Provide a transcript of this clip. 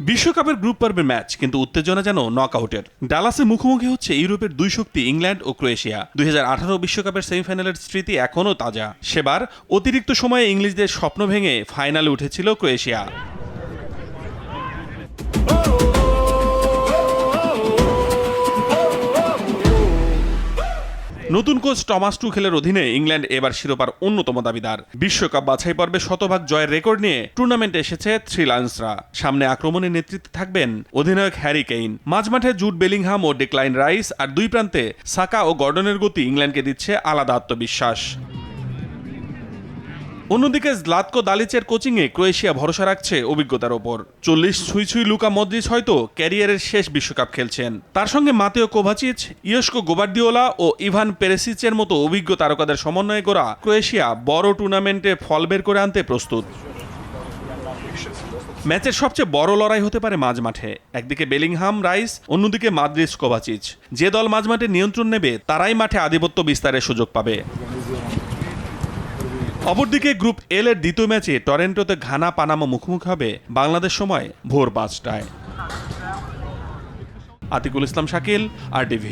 বিশ্বকাপের গ্রুপ পর্বের ম্যাচ, কিন্তু উত্তেজনা যেন নকআউটের। ডালাসে মুখোমুখি হচ্ছে ইউরোপের দুই শক্তি ইংল্যান্ড ও ক্রোয়েশিয়া। 2018 বিশ্বকাপের সেমিফাইনালের স্মৃতি এখনও তাজা। সেবার অতিরিক্ত সময়ে ইংলিশদের স্বপ্ন ভেঙে ফাইনালে উঠেছিল ক্রোয়েশিয়া। নতুন কোচ টমাস টুখেলের অধীনে ইংল্যান্ড এবার শিরোপার অন্যতম দাবিদার। বিশ্বকাপ বাছাই পর্বে শতভাগ জয়ের রেকর্ড নিয়ে টুর্নামেন্টে এসেছে থ্রি লায়ন্সরা। সামনে আক্রমণের নেতৃত্বে থাকবেন অধিনায়ক হ্যারি কেইন। মাঝমাঠে জুড বেলিংহাম ও ডেক্লাইন রাইস, আর দুই প্রান্তে সাকা ও গর্ডনের গতি ইংল্যান্ডকে দিচ্ছে আলাদা আত্মবিশ্বাস। অন্যদিকে জ্লাতকো দালিচের কোচিংয়ে ক্রোয়েশিয়া ভরসা রাখছে অভিজ্ঞতার ওপর। 40 ছুঁই লুকা মদ্রিচ হয়তো ক্যারিয়ারের শেষ বিশ্বকাপ খেলছেন। তার সঙ্গে মাতেও কোভাচিচ, ইয়স্কো গোবার্দিওলা ও ইভান পেরেসিচের মতো অভিজ্ঞ তারকাদের সমন্বয়ে গড়া ক্রোয়েশিয়া বড় টুর্নামেন্টে ফল বের করে আনতে প্রস্তুত। ম্যাচের সবচেয়ে বড় লড়াই হতে পারে মাঝমাঠে। একদিকে বেলিংহাম রাইস, অন্যদিকে মাদ্রিজ কোভাচিচ। যে দল মাঝমাঠে নিয়ন্ত্রণ নেবে তারাই মাঠে আধিপত্য বিস্তারের সুযোগ পাবে। অপরদিকে গ্রুপ এল এর দ্বিতীয় ম্যাচে টরেন্টোতে ঘানা পানামা মুখোমুখি হবে বাংলাদেশ সময় ভোর 5টায়। আতিকুল ইসলাম শাকিল, RTV।